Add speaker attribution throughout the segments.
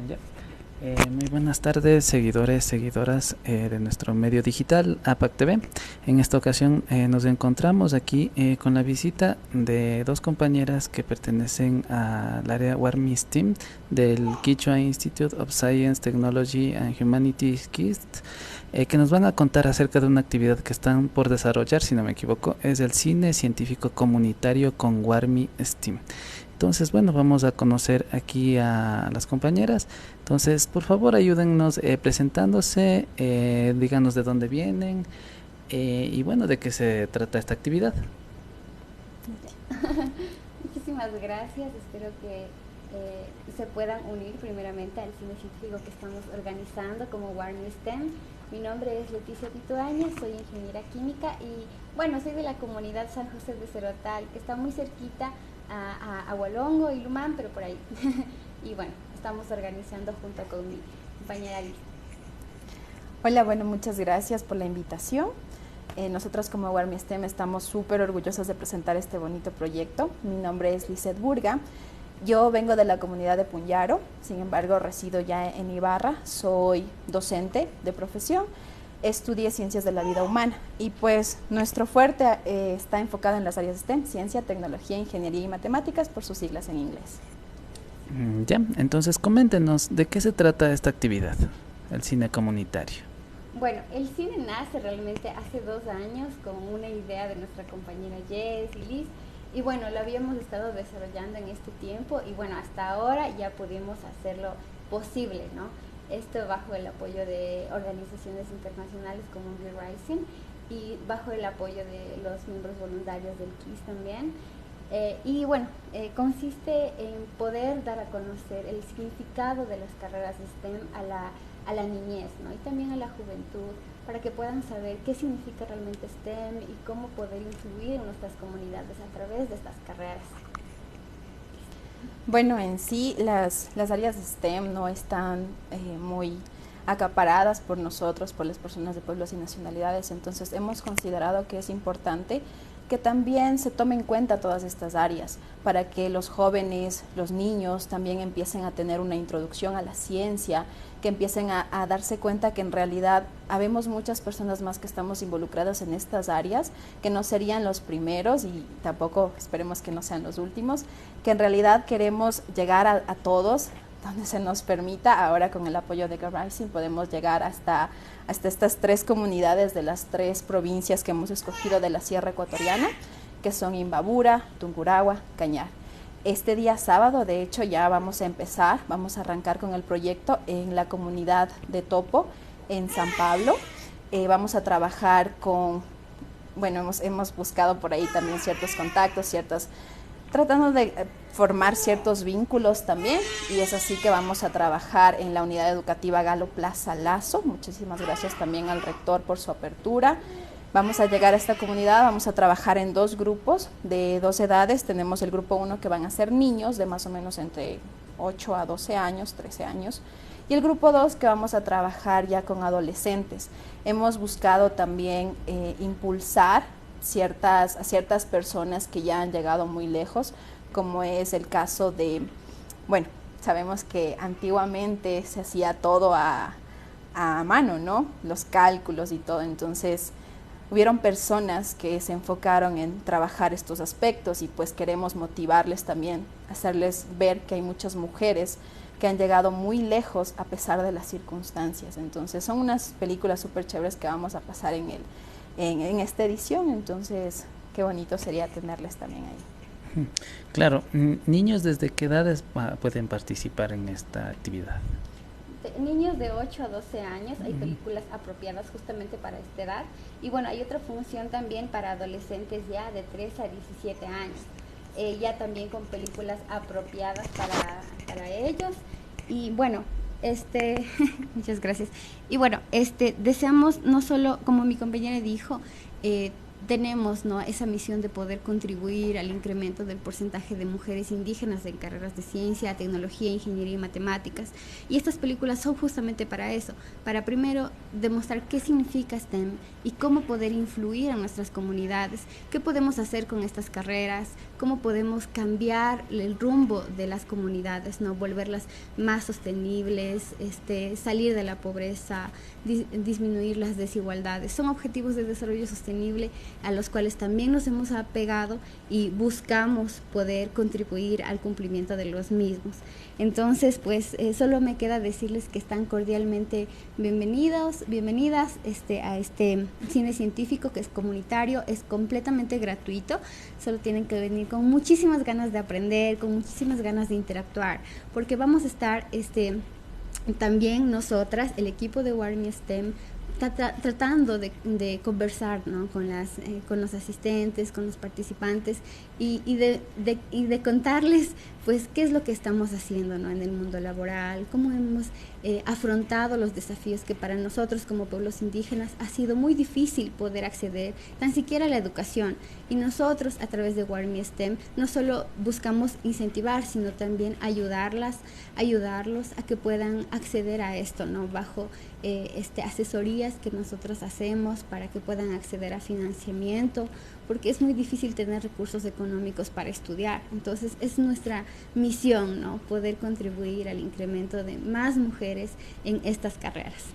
Speaker 1: Ya. Muy buenas tardes, seguidores, seguidoras de nuestro medio digital, APAC TV. En esta ocasión nos encontramos aquí con la visita de dos compañeras que pertenecen al área Warmi STEAM del Quechua Institute of Science, Technology and Humanities KIST, que nos van a contar acerca de una actividad que están por desarrollar, si no me equivoco, es el cine científico comunitario con Warmi STEAM. Entonces, bueno, vamos a conocer aquí a las compañeras. Entonces, por favor, ayúdennos presentándose, díganos de dónde vienen y bueno, de qué se trata esta actividad.
Speaker 2: Muchísimas gracias, espero que se puedan unir primeramente al cine científico que estamos organizando como Warmi STEM. Mi nombre es Leticia Tituáñez, soy ingeniera química y bueno, soy de la comunidad San José de Cerotal, que está muy cerquita a Hualongo y Lumán, pero por ahí. Y bueno, estamos organizando junto con mi compañera Liz.
Speaker 3: Hola, bueno, muchas gracias por la invitación. Nosotros como Warmi STEM estamos súper orgullosos de presentar este bonito proyecto. Mi nombre es Lizeth Burga. Yo vengo de la comunidad de Punyaro, sin embargo resido ya en Ibarra, soy docente de profesión, estudié ciencias de la vida humana y pues nuestro fuerte está enfocado en las áreas STEM, ciencia, tecnología, ingeniería y matemáticas por sus siglas en inglés.
Speaker 1: Ya, entonces coméntenos de qué se trata esta actividad, el cine comunitario.
Speaker 2: Bueno, el cine nace realmente hace 2 años con una idea de nuestra compañera Jess y Liz. Y bueno, lo habíamos estado desarrollando en este tiempo y bueno, hasta ahora ya pudimos hacerlo posible, ¿no? Esto bajo el apoyo de organizaciones internacionales como Be Rising y bajo el apoyo de los miembros voluntarios del KISS también. Y bueno, consiste en poder dar a conocer el significado de las carreras STEM a la niñez, ¿no? Y también a la juventud, para que puedan saber qué significa realmente STEM y cómo poder influir en nuestras comunidades a través de estas carreras.
Speaker 3: Bueno, en sí las áreas de STEM no están muy acaparadas por nosotros, por las personas de pueblos y nacionalidades, entonces hemos considerado que es importante que también se tome en cuenta todas estas áreas para que los jóvenes, los niños también empiecen a tener una introducción a la ciencia, que empiecen a darse cuenta que en realidad habemos muchas personas más que estamos involucradas en estas áreas, que no serían los primeros y tampoco esperemos que no sean los últimos, que en realidad queremos llegar a todos, donde se nos permita. Ahora con el apoyo de Rising podemos llegar hasta estas 3 comunidades de las 3 provincias que hemos escogido de la Sierra Ecuatoriana, que son Imbabura, Tungurahua, Cañar. Este día sábado, de hecho, ya vamos a arrancar con el proyecto en la comunidad de Topo, en San Pablo. Vamos a trabajar con, bueno, hemos buscado por ahí también ciertos contactos, tratando de formar ciertos vínculos también, y es así que vamos a trabajar en la unidad educativa Galo Plaza Lazo. Muchísimas gracias también al rector por su apertura. Vamos a llegar a esta comunidad, vamos a trabajar en 2 grupos de 2 edades. Tenemos el grupo 1 que van a ser niños de más o menos entre 8 a 12 años, 13 años, y el grupo 2 que vamos a trabajar ya con adolescentes. Hemos buscado también impulsar a ciertas personas que ya han llegado muy lejos, como es el caso de, bueno, sabemos que antiguamente se hacía todo a mano, ¿no? Los cálculos y todo, entonces hubieron personas que se enfocaron en trabajar estos aspectos y pues queremos motivarles también, hacerles ver que hay muchas mujeres que han llegado muy lejos a pesar de las circunstancias. Entonces son unas películas súper chéveres que vamos a pasar en esta edición, entonces qué bonito sería tenerles también ahí.
Speaker 1: Claro, niños desde qué edades pueden participar en esta actividad.
Speaker 2: Niños de 8 a 12 años, hay películas apropiadas justamente para esta edad. Y bueno, hay otra función también para adolescentes ya de 3 a 17 años, ya también con películas apropiadas para ellos. Y bueno, muchas gracias. Y bueno, deseamos no solo, como mi compañera dijo, tenemos, ¿no?, esa misión de poder contribuir al incremento del porcentaje de mujeres indígenas en carreras de ciencia, tecnología, ingeniería y matemáticas. Y estas películas son justamente para eso, para primero demostrar qué significa STEM y cómo poder influir en nuestras comunidades, qué podemos hacer con estas carreras, cómo podemos cambiar el rumbo de las comunidades, ¿no?, volverlas más sostenibles, salir de la pobreza, disminuir las desigualdades. Son objetivos de desarrollo sostenible a los cuales también nos hemos apegado y buscamos poder contribuir al cumplimiento de los mismos. Entonces, pues solo me queda decirles que están cordialmente bienvenidas a este cine científico que es comunitario, es completamente gratuito, solo tienen que venir con muchísimas ganas de aprender, con muchísimas ganas de interactuar, porque vamos a estar también nosotras, el equipo de WARMI STEM, tratando de conversar, ¿no?, con los asistentes, con los participantes y de contarles pues qué es lo que estamos haciendo, ¿no?, en el mundo laboral, cómo hemos afrontado los desafíos que para nosotros como pueblos indígenas ha sido muy difícil poder acceder tan siquiera a la educación. Y nosotros a través de WARMI STEM no solo buscamos incentivar, sino también ayudarlos a que puedan acceder a esto, ¿no?, bajo asesorías que nosotros hacemos para que puedan acceder a financiamiento, porque es muy difícil tener recursos económicos para estudiar. Entonces es nuestra misión, ¿no?, poder contribuir al incremento de más mujeres en estas carreras.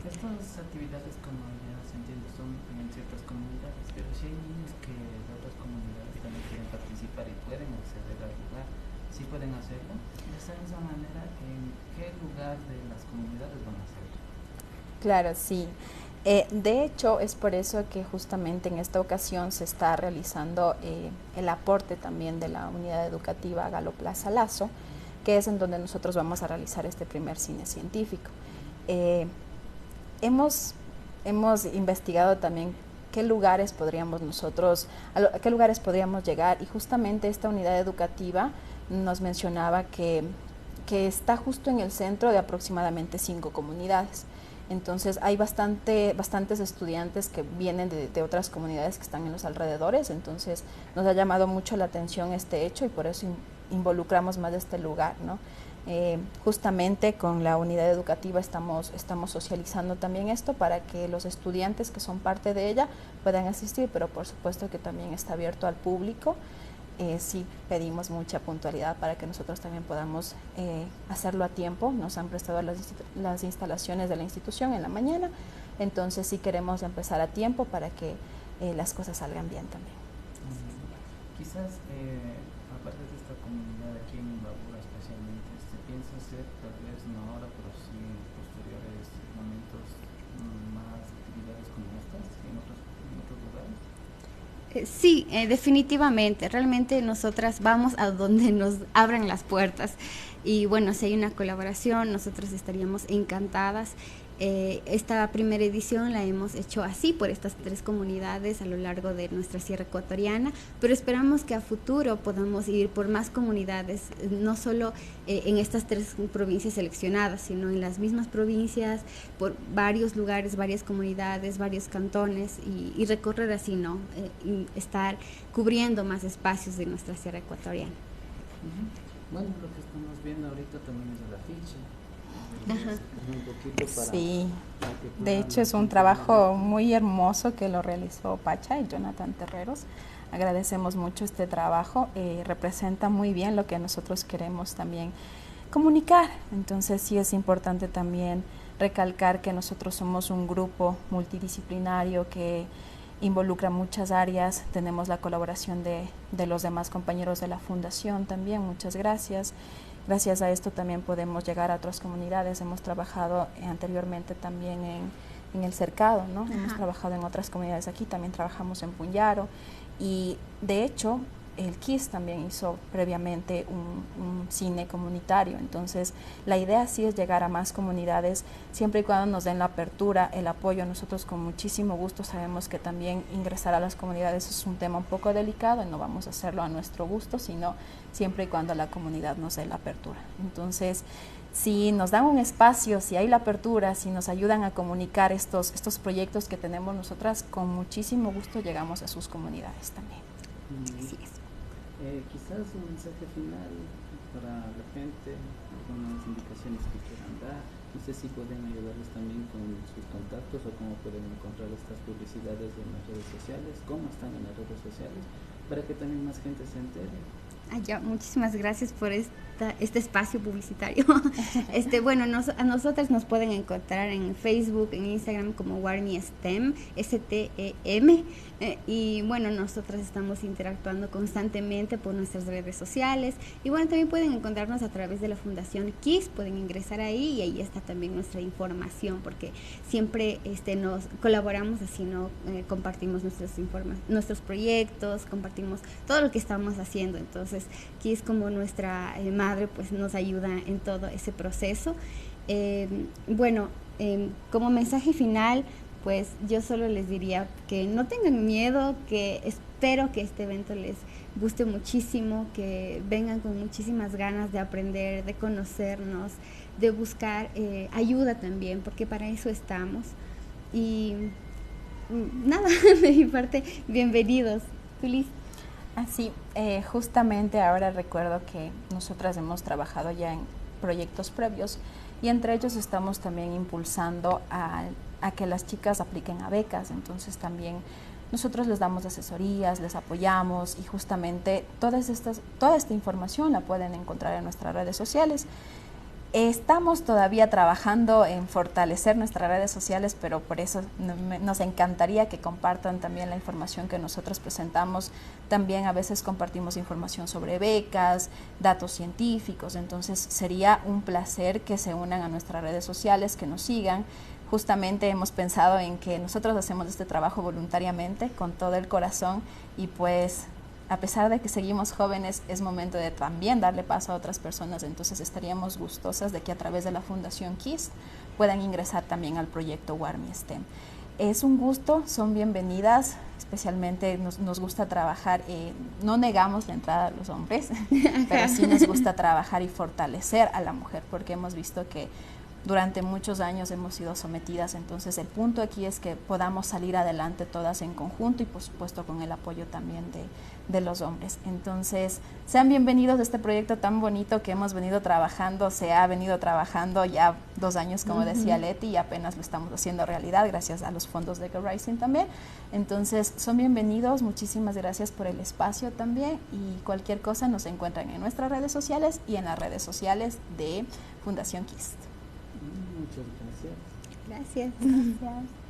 Speaker 1: Estas actividades, como ya se entiende, son en ciertas comunidades, pero si hay niños que de otras comunidades también quieren participar y pueden acceder al lugar, ¿sí pueden hacerlo? De esa manera, ¿en qué lugar de las comunidades van a hacerlo?
Speaker 3: Claro, sí. De hecho, es por eso que justamente en esta ocasión se está realizando el aporte también de la unidad educativa Galo Plaza Lazo, que es en donde nosotros vamos a realizar este primer cine científico. Hemos investigado también a qué lugares podríamos llegar, y justamente esta unidad educativa nos mencionaba que está justo en el centro de aproximadamente 5 comunidades. Entonces hay bastantes estudiantes que vienen de otras comunidades que están en los alrededores, entonces nos ha llamado mucho la atención este hecho y por eso involucramos más de este lugar, ¿no? Justamente con la unidad educativa estamos socializando también esto para que los estudiantes que son parte de ella puedan asistir, pero por supuesto que también está abierto al público. Sí pedimos mucha puntualidad para que nosotros también podamos hacerlo a tiempo. Nos han prestado las instalaciones de la institución en la mañana, entonces sí queremos empezar a tiempo para que las cosas salgan bien también.
Speaker 1: Quizás, aparte de esta comunidad aquí en Imbabura especialmente, ¿piensa hacer tal vez no ahora, pero sí en posteriores momentos más actividades como estas en otros lugares?
Speaker 2: Sí, definitivamente. Realmente nosotras vamos a donde nos abran las puertas. Y bueno, si hay una colaboración, nosotros estaríamos encantadas. Esta primera edición la hemos hecho así por estas 3 comunidades a lo largo de nuestra sierra ecuatoriana, pero esperamos que a futuro podamos ir por más comunidades, no solo en estas 3 provincias seleccionadas, sino en las mismas provincias, por varios lugares, varias comunidades, varios cantones y recorrer así, ¿no? Y estar cubriendo más espacios de nuestra sierra ecuatoriana.
Speaker 1: Bueno, lo que estamos viendo ahorita también es el afiche.
Speaker 3: Sí, de hecho es un trabajo muy hermoso que lo realizó Pacha y Jonathan Terreros. Agradecemos mucho este trabajo, representa muy bien lo que nosotros queremos también comunicar. Entonces sí es importante también recalcar que nosotros somos un grupo multidisciplinario que involucra muchas áreas. Tenemos la colaboración de los demás compañeros de la fundación también, muchas gracias. Gracias a esto también podemos llegar a otras comunidades. Hemos trabajado anteriormente también en el Cercado, ¿no? Hemos trabajado en otras comunidades aquí, también trabajamos en Punyaro y de hecho el KISS también hizo previamente un cine comunitario. Entonces, la idea sí es llegar a más comunidades, siempre y cuando nos den la apertura, el apoyo. Nosotros con muchísimo gusto sabemos que también ingresar a las comunidades es un tema un poco delicado y no vamos a hacerlo a nuestro gusto, sino siempre y cuando la comunidad nos dé la apertura. Entonces, si nos dan un espacio, si hay la apertura, si nos ayudan a comunicar estos proyectos que tenemos nosotras, con muchísimo gusto llegamos a sus comunidades también.
Speaker 2: Así es.
Speaker 1: Quizás un mensaje final para la gente, algunas indicaciones que quieran dar. No sé si pueden ayudarles también con sus contactos o cómo pueden encontrar estas publicidades en las redes sociales, cómo están en las redes sociales, para que también más gente se entere.
Speaker 2: Ya, muchísimas gracias por este espacio publicitario. Bueno, a nosotras nos pueden encontrar en Facebook, en Instagram como Warmi STEM, STEM, y bueno, nosotras estamos interactuando constantemente por nuestras redes sociales, y bueno, también pueden encontrarnos a través de la Fundación KISS, pueden ingresar ahí y ahí está también nuestra información, porque siempre nos colaboramos así, ¿no? Compartimos nuestros proyectos, compartimos todo lo que estamos haciendo. Entonces KISS, como nuestra madre, pues nos ayuda en todo ese proceso. Como mensaje final, pues yo solo les diría que no tengan miedo, que espero que este evento les guste muchísimo, que vengan con muchísimas ganas de aprender, de conocernos, de buscar ayuda también, porque para eso estamos. Y nada, de mi parte, bienvenidos. Feliz.
Speaker 3: Así, justamente ahora recuerdo que nosotras hemos trabajado ya en proyectos previos y entre ellos estamos también impulsando a que las chicas apliquen a becas. Entonces también nosotros les damos asesorías, les apoyamos y justamente toda esta información la pueden encontrar en nuestras redes sociales. Estamos todavía trabajando en fortalecer nuestras redes sociales, pero por eso nos encantaría que compartan también la información que nosotros presentamos. También a veces compartimos información sobre becas, datos científicos, entonces sería un placer que se unan a nuestras redes sociales, que nos sigan. Justamente hemos pensado en que nosotros hacemos este trabajo voluntariamente, con todo el corazón, y pues a pesar de que seguimos jóvenes, es momento de también darle paso a otras personas. Entonces estaríamos gustosas de que a través de la Fundación KISS puedan ingresar también al proyecto Warmi STEM. Es un gusto, son bienvenidas, especialmente nos gusta trabajar, no negamos la entrada a los hombres, pero sí nos gusta trabajar y fortalecer a la mujer, porque hemos visto que durante muchos años hemos sido sometidas. Entonces el punto aquí es que podamos salir adelante todas en conjunto y por supuesto con el apoyo también de los hombres. Entonces sean bienvenidos a este proyecto tan bonito que hemos venido trabajando. Se ha venido trabajando ya 2 años, como decía Leti, y apenas lo estamos haciendo realidad gracias a los fondos de Girl Rising también. Entonces son bienvenidos, muchísimas gracias por el espacio también, y cualquier cosa nos encuentran en nuestras redes sociales y en las redes sociales de Fundación KISS.
Speaker 1: Muchas gracias.
Speaker 2: Gracias.
Speaker 3: Gracias.